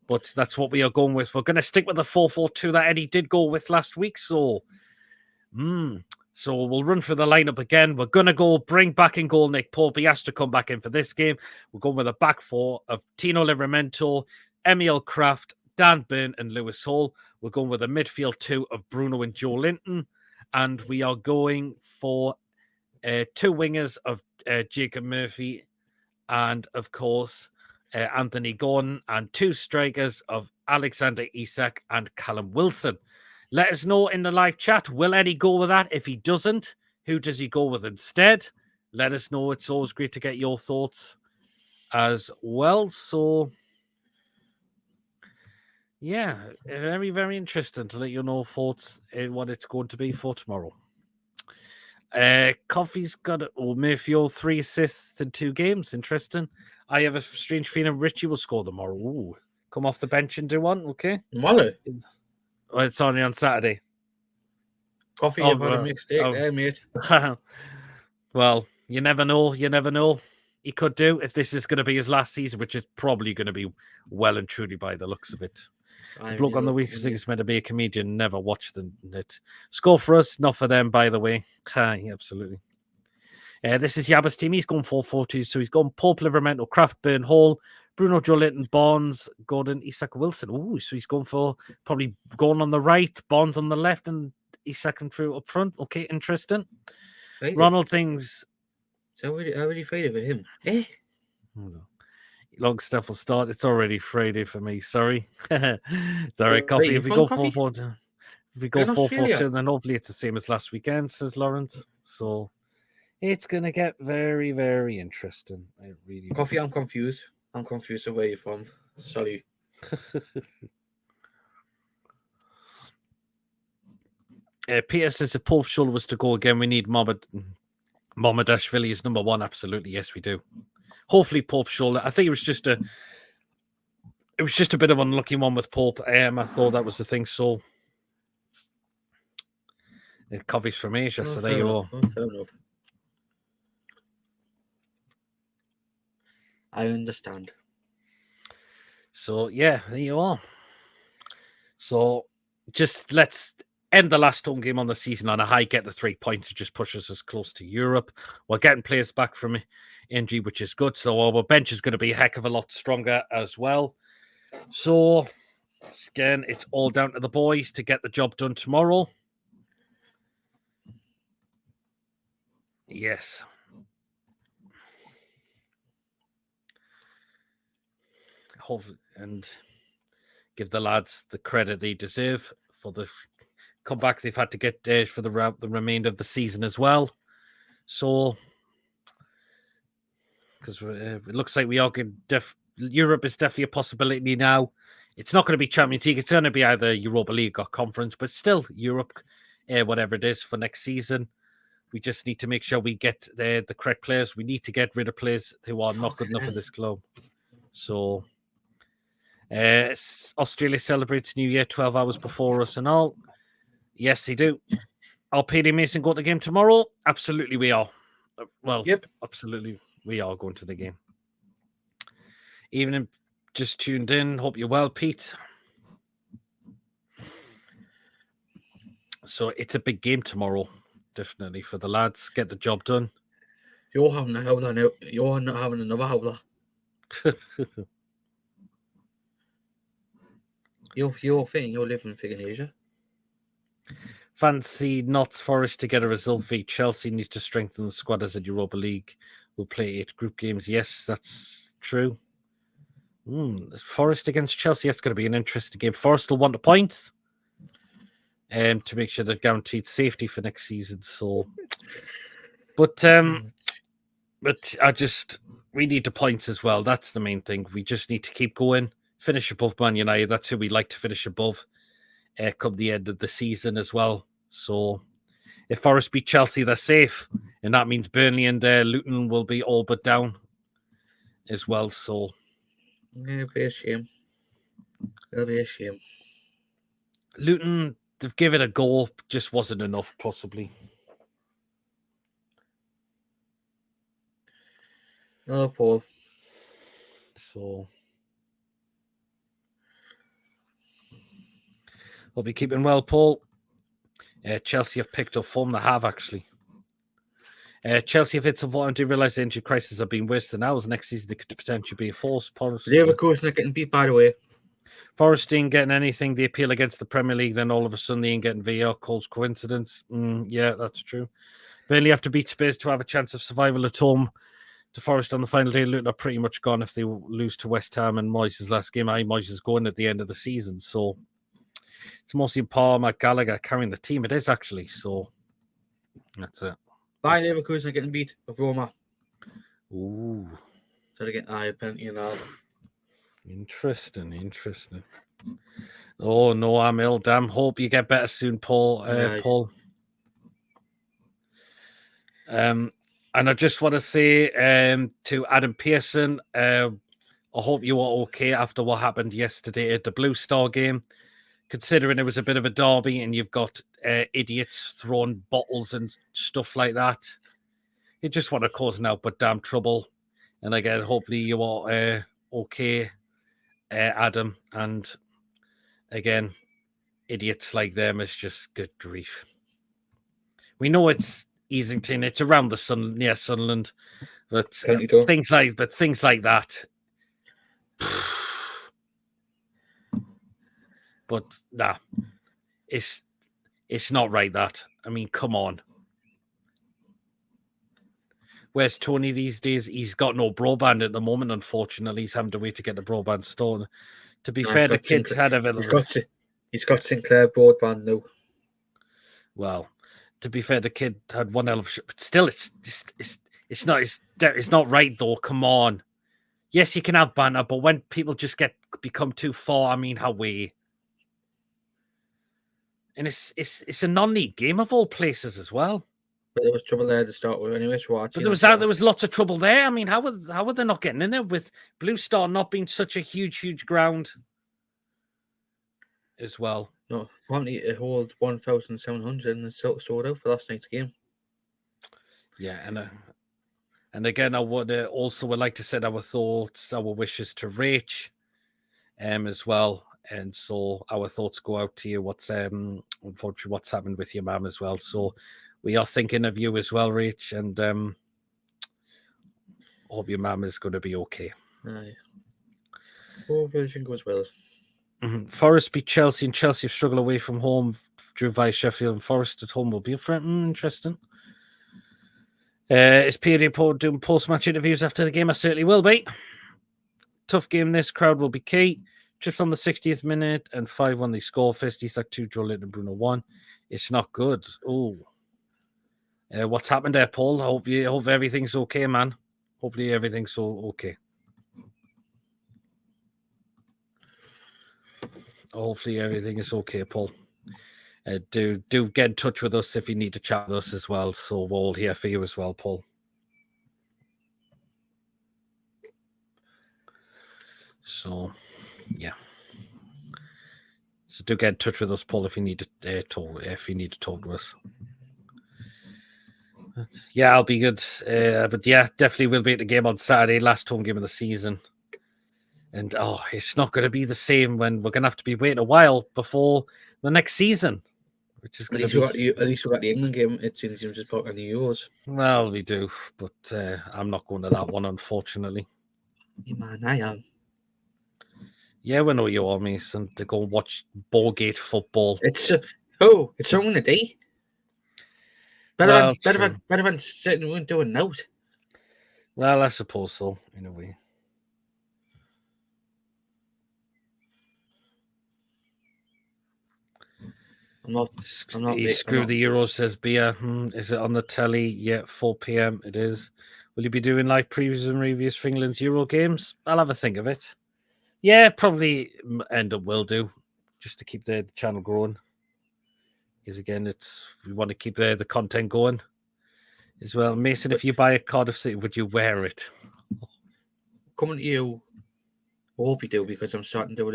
But that's what we are going with. We're going to stick with the 4-4-2 that Eddie did go with last week. So... So we'll run through the lineup again. We're going to bring back in goal Nick Pope. He has to come back in for this game. We're going with a back four of Tino Livramento, Emil Kraft, Dan Byrne, and Lewis Hall. We're going with a midfield two of Bruno and Joe Linton. And we are going for two wingers of Jacob Murphy and, of course, Anthony Gordon, and two strikers of Alexander Isak and Callum Wilson. Let us know in the live chat, will Eddie go with that? If he doesn't, who does he go with instead? Let us know. It's always great to get your thoughts as well. So, yeah, very, very interesting to let you know thoughts in what it's going to be for tomorrow. Coffee's got Murphy 3 assists in 2 games. Interesting. I have a strange feeling Richie will score tomorrow. Ooh, come off the bench and do one, okay? Tomorrow? Oh, it's only on Saturday. Coffee, you've had a mistake there, mate. Well, you never know. You never know. He could do if this is going to be his last season, which is probably going to be well and truly by the looks of it. The bloke on the week is meant to be a comedian. Never watched it. Score for us, not for them, by the way. Absolutely. This is Yabba's team. He's gone 4-4-2. So he's gone Pope, Livermore, Craftburn, Hall, Bruno Jolinton, Bonds, Gordon, Isak, Wilson. Ooh, so he's going for probably going on the right, Bonds on the left, and Isak and through up front. Okay, interesting. Friday. Ronald thinks. So already Friday for him. Eh? Long stuff will start. It's already Friday for me. Sorry. It's all right, Coffee. If we go 4-4-2, if we go 4-4-2, then hopefully it's the same as last weekend, says Lawrence. So it's gonna get very, very interesting. Coffee, I'm confused. I'm confused of where you're from. Sorry. Peter says if Pope shoulder was to go again, we need Mohamedashvili is number 1. Absolutely, yes, we do. Hopefully, Pope shoulder. I think it was just a bit of an unlucky one with Pope. I thought that was the thing. So, Coffee's from Asia, so there you are. I understand. So, yeah, there you are. So, just let's end the last home game on the season on a high, get the 3 points. It just pushes us close to Europe. We're getting players back from injury, which is good. So, our bench is going to be a heck of a lot stronger as well. So, again, it's all down to the boys to get the job done tomorrow. Yes. And give the lads the credit they deserve for the comeback they've had to get for the remainder of the season as well. So, because it looks like we are going Europe is definitely a possibility now. It's not going to be Champions League. It's going to be either Europa League or Conference, but still Europe, whatever it is for next season. We just need to make sure we get the correct players. We need to get rid of players who are not good enough for this club. So, Australia celebrates New Year 12 hours before us and all. Yes, they do. Are PD Mason go to the game tomorrow? Absolutely, we are. Well, yep. Absolutely, we are going to the game. Evening, just tuned in. Hope you're well, Pete. So it's a big game tomorrow, definitely for the lads. Get the job done. You're having a howler now. You're not having another howler. You're fitting. You're living in Asia. Fancy Notts Forest to get a result v Chelsea. Need to strengthen the squad as a Europa League. We'll play 8 group games. Yes, that's true. Forest against Chelsea. That's going to be an interesting game. Forest will want the points to make sure they're guaranteed safety for next season. So, but we need the points as well. That's the main thing. We just need to keep going. Finish above Man United. That's who we like to finish above. Come the end of the season as well. So if Forest beat Chelsea, they're safe. And that means Burnley and Luton will be all but down as well. So it'll be a shame. It'll be a shame. Luton, to give it a go, just wasn't enough, possibly. No, Paul. So we'll be keeping well, Paul. Chelsea have picked up form. They have, actually. Chelsea have hit some voluntary realised the injury crisis have been worse than ours. Next season, they could potentially be a force. Leverkusen are getting beat, by the way. Forest ain't getting anything. They appeal against the Premier League, then all of a sudden they ain't getting VR. Calls coincidence. Yeah, that's true. Burnley have to beat Spurs to have a chance of survival at home. To Forest on the final day, Luton are pretty much gone if they lose to West Ham and Moyes' last game. Moyes is going at the end of the season, so it's mostly Paul McGallagher carrying the team. It is actually, so that's it. Bayern Leverkusen are getting beat of Roma. Ooh. So they get a penalty and all. Interesting. Oh no, I'm ill. Damn. Hope you get better soon, Paul. Paul. And I just want to say to Adam Pearson, I hope you are okay after what happened yesterday at the Blue Star game. Considering it was a bit of a derby and you've got idiots throwing bottles and stuff like that, you just want to cause an out but damn trouble. And again, hopefully you are okay, Adam. And again, idiots like them is just good grief. We know it's Easington, it's around the near Sunderland, but things like that. But nah, it's not right. That, I mean, come on. Where's Tony these days? He's got no broadband at the moment. Unfortunately, he's having to wait to get the broadband stored. To be fair, the kid had a little. He's got Sinclair broadband now. Well, to be fair, the kid had one hell of a but still, it's not right though. Come on. Yes, you can have banter, but when people just become too far, I mean, how we. And it's a non-league game of all places as well. But there was trouble there to start with anyway. But there was lots of trouble there. I mean, how were they not getting in there with Blue Star not being such a huge ground as well? No, apparently it holds 1,700 and it's sold out for last night's game. Yeah, and again, I would like to send our thoughts, our wishes to Rach, as well. And so our thoughts go out to you. Unfortunately, what's happened with your mum as well. So we are thinking of you as well, Rach, and hope your mum is going to be okay. Aye. Hope everything goes well. Forest beat Chelsea, and Chelsea have struggled away from home, drew via Sheffield, and Forest at home will be a threat. Interesting. Is Pierre doing post-match interviews after the game? I certainly will be. Tough game. This crowd will be key. Trips on the 60th minute and 5-1 they score. First, he's like 2, Joe Linton, Bruno 1. It's not good. Oh, what's happened there, Paul? Hope everything's okay, man. Hopefully everything's okay. Hopefully everything is okay, Paul. Do get in touch with us if you need to chat with us as well. So we're all here for you as well, Paul. So, yeah. So do get in touch with us, Paul, if you need to talk. If you need to talk to us. Yeah, I'll be good. But yeah, definitely will be at the game on Saturday, last home game of the season. And it's not going to be the same when we're going to have to be waiting a while before the next season, which is going to be. At least we got the England game. It seems to just put on the Euros. Well, we do, but I'm not going to that one, unfortunately. Yeah, man, I am. Yeah, we know you are, Mason. To go and watch Ballgate football. It's only a day. Better than sitting and doing note. Well, I suppose so, in a way. I'm not. Screw the Euros, says Bia. Is it on the telly? Yeah, 4 p.m. It is. Will you be doing live previews and reviews for England's Euro games? I'll have a think of it. Yeah, probably end up will do, just to keep the channel growing. Because again, we want to keep the content going as well. Mason, if you buy a Cardiff City, would you wear it? Coming to you, I hope you do, because I'm starting to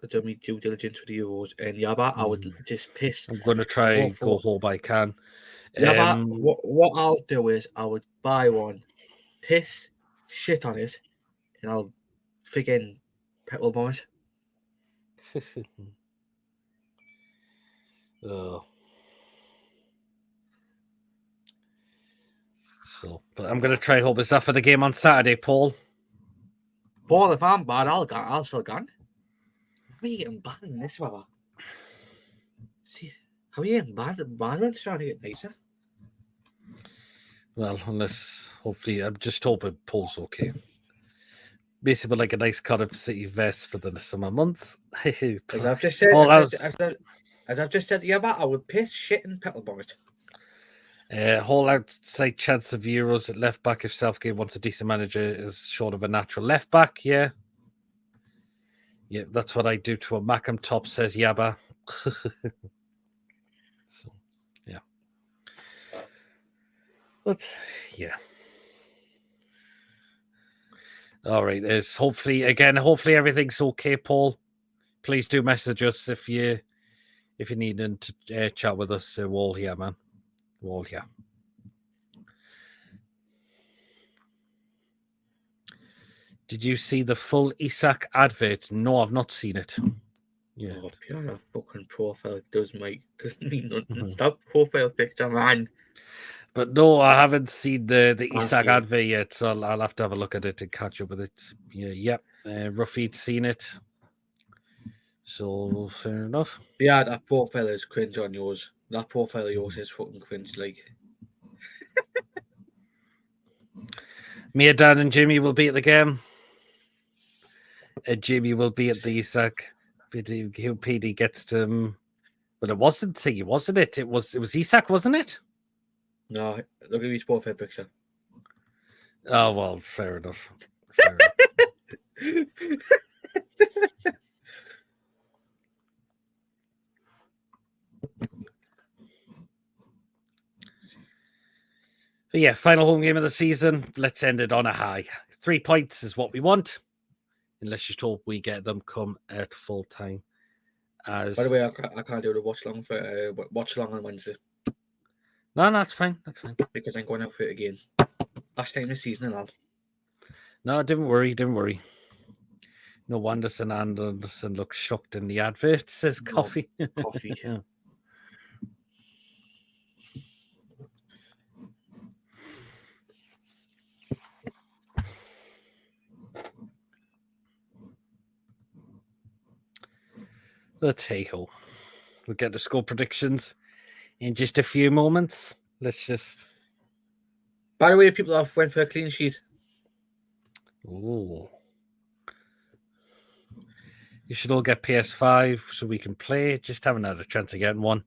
do my due diligence for the Euros, and I would just piss. I'm going to try and go home I can. What I'll do is I would buy one, piss shit on it, and I'll friggin' petrol bomb it. Oh. So, but I'm going to try and hope it's that for the game on Saturday, Paul. Paul, if I'm bad, I'll still gone. How are you getting bad in this weather? See, how are you getting bad? Bad when it's trying to get nicer. Well, unless hopefully, I'm just hoping Paul's okay. Basically, like a nice Cardiff City vest for the summer months. As I've just said, as I've just said to you about, I would piss, shit, and petrol bomb it. Whole outside chance of Euros at left back if Southgate wants a decent manager is short of a natural left back. Yeah. Yeah, that's what I do to a Macam top, says Yabba. So, yeah. But, yeah. All right. Is hopefully everything's okay, Paul. Please do message us if you need to chat with us. We're all here, man. We're all here. Did you see the full Isak advert? No, I've not seen it. Yeah. Oh, pure fucking profile doesn't mean nothing. That profile picture, man. But no, I haven't seen the Isak advert yet, so I'll have to have a look at it and catch up with it. Yeah. Ruffy'd seen it. So, fair enough. Yeah, that profile is cringe on yours. That profile of yours is fucking cringe, like. Me, Dan, and Jimmy will be at the game. Jimmy will be at the Isak. PD gets to... But it wasn't Thingy, wasn't it? It was Isak, wasn't it? No, look at his profile picture. Oh, well, fair enough. But yeah, final home game of the season. Let's end it on a high. 3 points is what we want. Unless you hope we get them come at full time. By the way, I can't do the watch long on Wednesday. No, that's fine. That's fine. Because I'm going out for it again. Last time this season, lad. No, don't worry. No, Anderson looks shocked in the advert. It says coffee. Coffee. Yeah. But hey ho. We'll get the score predictions in just a few moments. Let's just. By the way, people have went for a clean sheet. Oh. You should all get PS5 so we can play. Just haven't had a chance of getting one.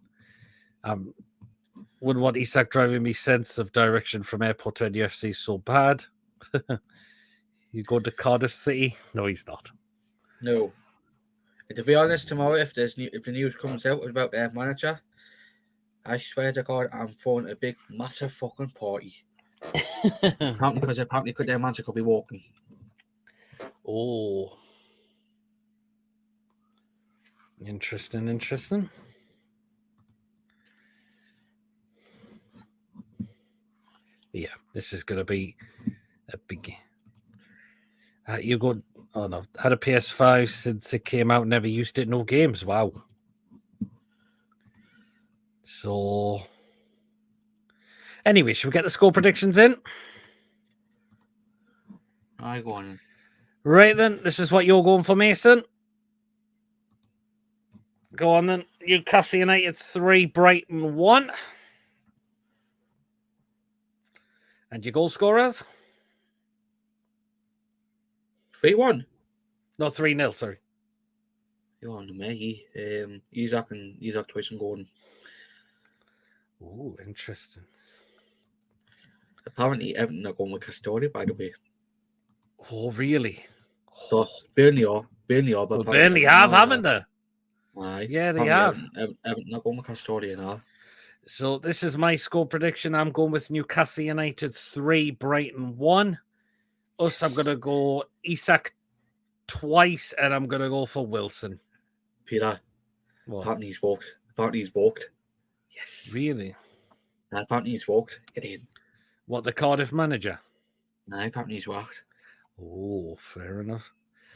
Wouldn't want Isak driving me sense of direction from airport to NFC so bad. You go to Cardiff City? No, he's not. No. And to be honest, tomorrow if the news comes out about their manager, I swear to God, I'm throwing a big, massive fucking party. apparently, their manager could be walking. Oh. Interesting. Yeah, this is going to be a big... you go... Oh, no. Had a PS5 since it came out, never used it, no games. Wow. So... Anyway, should we get the score predictions in? I go on. Right then, this is what you're going for, Mason. Go on then. Newcastle United 3, Brighton 1. And your goal scorers? 3-1. No, 3-0, sorry. You're on the Maggie. Isak twice and Gordon. Oh, interesting. Apparently, Everton are going with Castori, by the way. Oh, really? So, Burnley are. But Burnley haven't they? Aye. Yeah, they have. Everton are going with Castori and all. So this is my score prediction. I'm going with Newcastle United 3, Brighton 1. I'm going to go Isak twice, and I'm going to go for Wilson. Peter, apparently he's walked. Yes. Really? Apparently he's walked. Get in. What, the Cardiff manager? No, apparently he's walked. Oh, fair enough.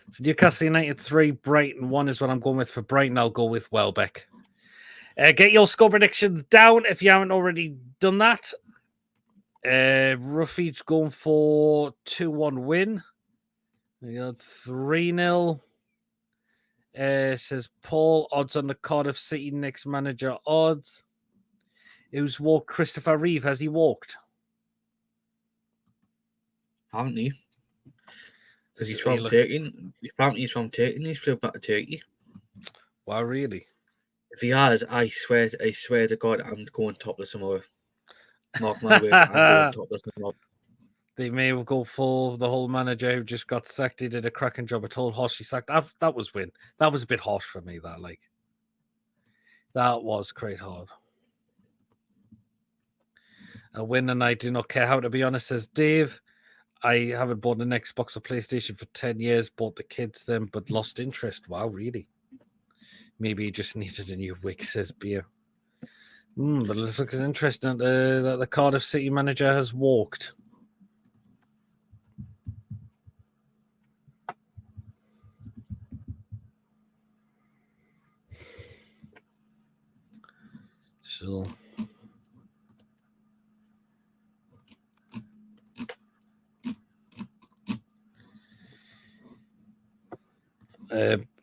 So Newcastle United 3, Brighton 1 is what I'm going with. For Brighton, I'll go with Welbeck. Get your score predictions down if you haven't already done that. Ruffy's going for 2-1 win. We got 3-0. Says Paul, odds on the Cardiff City next manager odds. Who's walked Christopher Reeve? Has he walked? haven't he? Because Is he's it- from you look- Turkey. Apparently he's from Turkey and he's flew back to Turkey. Wow, really? If he has, I swear to God, I'm going topless tomorrow. Mark my words, I'm going topless tomorrow. They may go full the whole manager who just got sacked. He did a cracking job. I told Hosh he sacked. That was win. That was a bit harsh for me. That was quite hard. A win, and I do not care how, to be honest, says Dave. I haven't bought an Xbox or PlayStation for 10 years. Bought the kids them, but lost interest. Wow, really? Maybe he just needed a new wig, says Beer. But it looks interesting that the Cardiff City manager has walked. So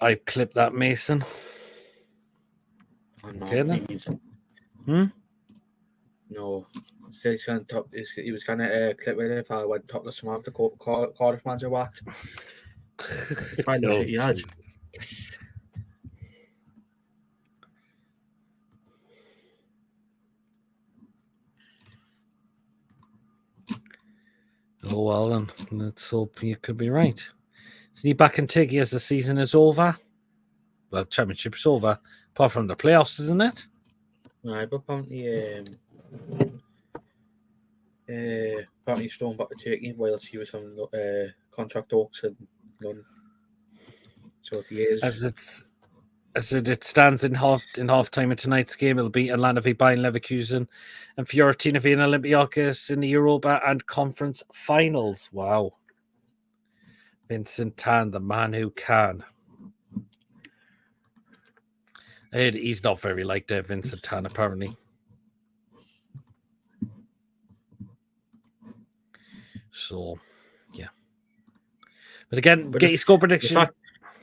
I clipped that, Mason. Oh, no, Okay, then. please. No. So he's going to he was going to clip it if I went topless tomorrow after Cardiff manager walked. Try to shit he had. Yes. Oh, well, then. Let's hope you could be right. Is he back in Tiggy as the season is over? Well, championship's over. Apart from the playoffs, isn't it? Right, but apparently he's thrown back to Turkey whilst he was having contract talks and none. So if he is, as it stands in half time in tonight's game, it'll be Atlanta v Bayern Leverkusen and Fiorentina v Olympiacos in the Europa and Conference Finals. Wow, Vincent Tan, the man who can. He's not very liked, Vincent Tan, apparently. So, yeah. But again, get your score prediction.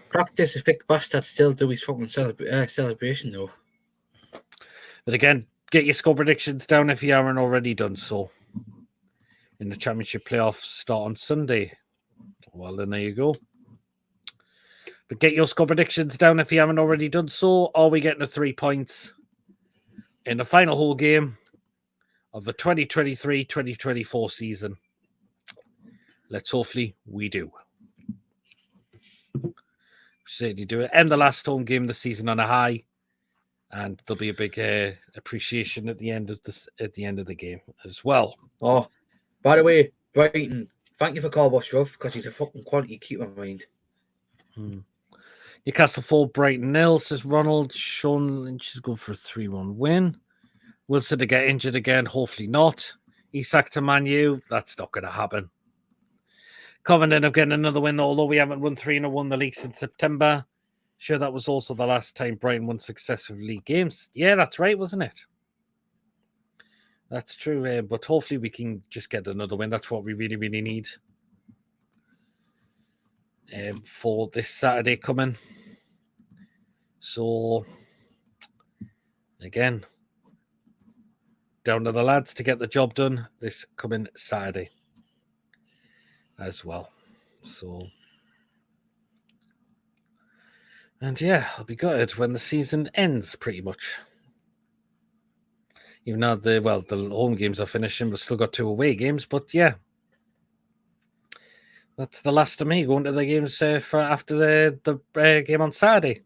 Practice, if Vic Bastard still do his fucking celebration, though. But again, get your score predictions down if you haven't already done so. In the championship playoffs start on Sunday. Well, then there you go. But get your score predictions down if you haven't already done so. Are we getting the 3 points in the final whole game of the 2023-2024 season? Let's hopefully we do. Certainly do it. End the last home game of the season on a high, and there'll be a big appreciation at the end of the game as well. Oh, by the way, Brighton, thank you for Carbosh Ruff because he's a fucking quality keeper, mind. Newcastle 4, Brighton 0, says Ronald. Sean Lynch is going for a 3-1 win. Wilson to get injured again, hopefully not. Isak to Man U, that's not going to happen. Coventry of getting another win, although we haven't won 3 and won the league since September. Sure, that was also the last time Brighton won successive league games. Yeah, that's right, wasn't it? That's true, but hopefully we can just get another win. That's what we really, really need for this Saturday coming. So, again, down to the lads to get the job done this coming Saturday as well. So, and yeah, I'll be gutted when the season ends, pretty much. Even though the home games are finishing, we've still got 2 away games. But yeah, that's the last of me going to the games for after the game on Saturday.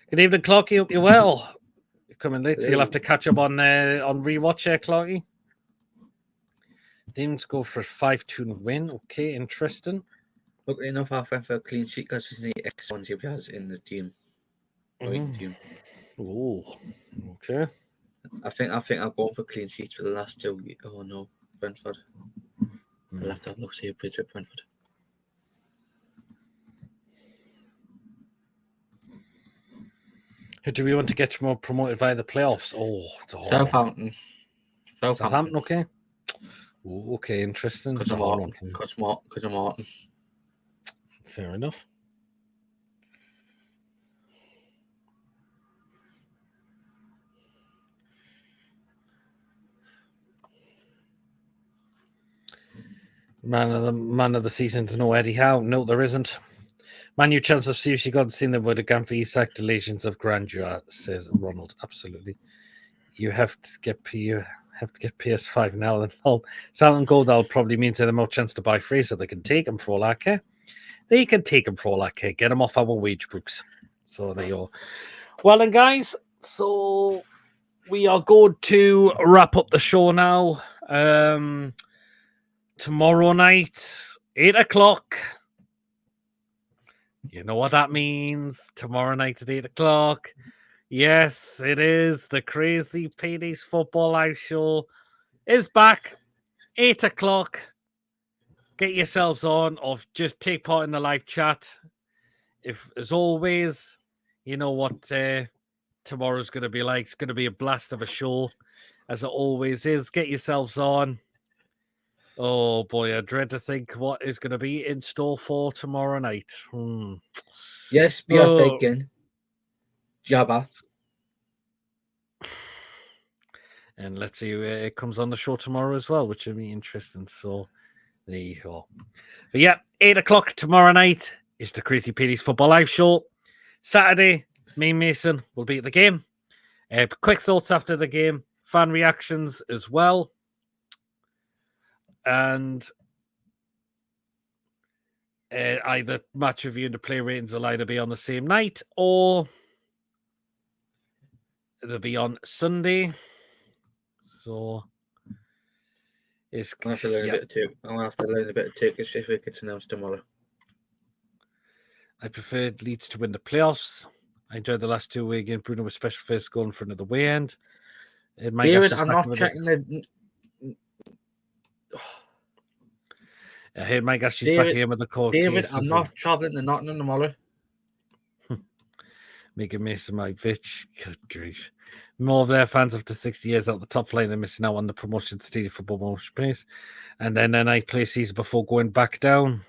Good evening, Clarky. Hope you're well. You're coming late, so you'll have to catch up on rewatch here, Clarky. Teams go for a 5-2 win. Okay, interesting. Luckily enough, I went for a clean sheet because he's the X1 he has in the team. Team. Oh, okay. I think I'm going for clean sheets for the last 2. Oh no, Brentford. I left out look, see who plays with Brentford. Who do we want to get more promoted via the playoffs? Oh, it's a hard Southampton. One. Southampton, okay. Oh, okay, interesting. Because of Martin. Fair enough. Man of the season to know Eddie Howe. No, there isn't. Man U chance of seriously got seen them with a gun for Isak, the legions of grandeur, says Ronald. Absolutely. You have to get PS5 now. Then Southampton Gold probably means they have more chance to buy free, so they can take them for all that care. They can take them for all that care. Get them off our wage books. So there you go. Well, then, guys, so we are going to wrap up the show now. Tomorrow night, 8 o'clock. You know what that means. Tomorrow night at 8 o'clock. Yes, it is. The Crazy Paydays Football Live Show is back. 8 o'clock. Get yourselves on or just take part in the live chat. If, as always, you know what tomorrow's going to be like. It's going to be a blast of a show, as it always is. Get yourselves on. Oh, boy, I dread to think what is going to be in store for tomorrow night. Yes, we are faking. Jabba. And let's see where it comes on the show tomorrow as well, which will be interesting. So there you go. But yeah, 8 o'clock tomorrow night is the Crazy Paydays Football Live Show. Saturday, me and Mason will be at the game. Quick thoughts after the game, fan reactions as well. And either match review and the play ratings will either be on the same night or they'll be on Sunday. So it's I'm going to have to learn a bit of Turkish. I'm going to have to learn a bit of Turkish if it gets announced tomorrow. I preferred Leeds to win the playoffs. I enjoyed the last 2 away games. Bruno was special first goal in front of the way end. David, I'm not checking the. I heard Mike Ashley's back here with the court. David, I'm not travelling to Nottingham tomorrow. Making Mason my bitch. Good grief. More of their fans after 60 years out the top flight, they're missing out on the promotion to Stadium Football Motion Place. And then I play season before going back down.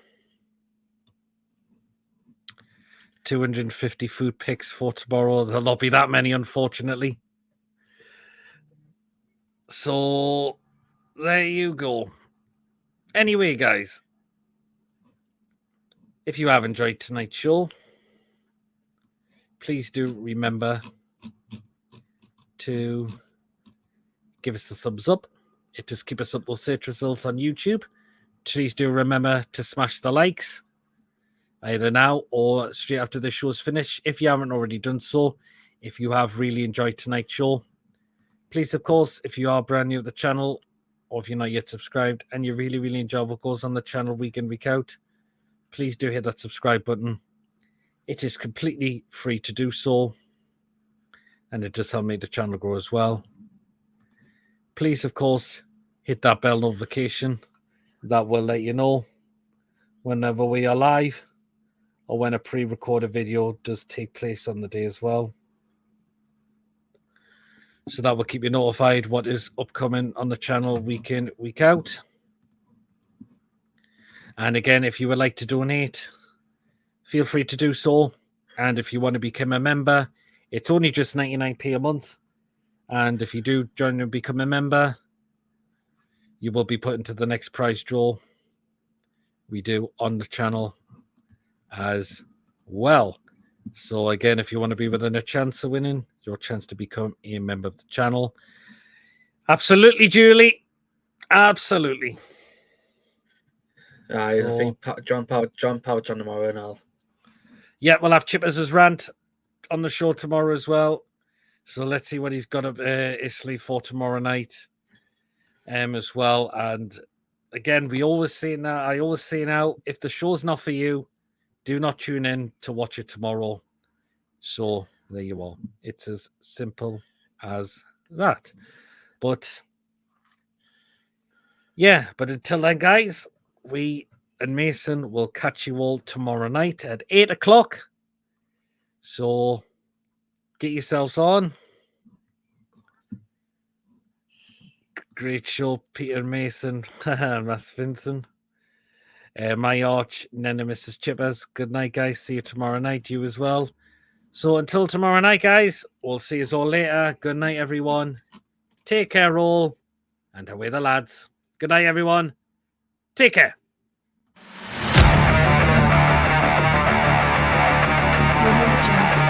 250 food picks for tomorrow. There'll not be that many, unfortunately. So there you go. Anyway, guys, if you have enjoyed tonight's show, please do remember to give us the thumbs up. It does keep us up those search results on YouTube. Please do remember to smash the likes, either now or straight after the show's finished. If you haven't already done so, if you have really enjoyed tonight's show, please, of course, if you are brand new to the channel, or if you're not yet subscribed and you really, really enjoy what goes on the channel week in, week out, please do hit that subscribe button. It is completely free to do so, and it does help make the channel grow as well. Please, of course, hit that bell notification. That will let you know whenever we are live or when a pre-recorded video does take place on the day as well. So that will keep you notified what is upcoming on the channel week in, week out. And again, if you would like to donate, feel free to do so. And if you want to become a member, it's only just 99p a month. And if you do join and become a member, you will be put into the next prize draw we do on the channel as well. So again, if you want to be within a chance of winning, your chance to become a member of the channel. Absolutely, Julie. Absolutely. I think John Power's on tomorrow and all. Yeah, we'll have Chippers' rant on the show tomorrow as well. So let's see what he's got up his sleeve for tomorrow night as well. And again, we always say now, I always say now, if the show's not for you, do not tune in to watch it tomorrow. So there you are. It's as simple as that. But yeah, but until then, guys, we and Mason will catch you all tomorrow night at 8 o'clock. So get yourselves on. Great show, Peter Mason and Mass Vincent. My arch, Nana Mrs. Chippers. Good night, guys. See you tomorrow night. You as well. So until tomorrow night, guys, we'll see you all later. Good night, everyone. Take care, all. And away the lads. Good night, everyone. Take care.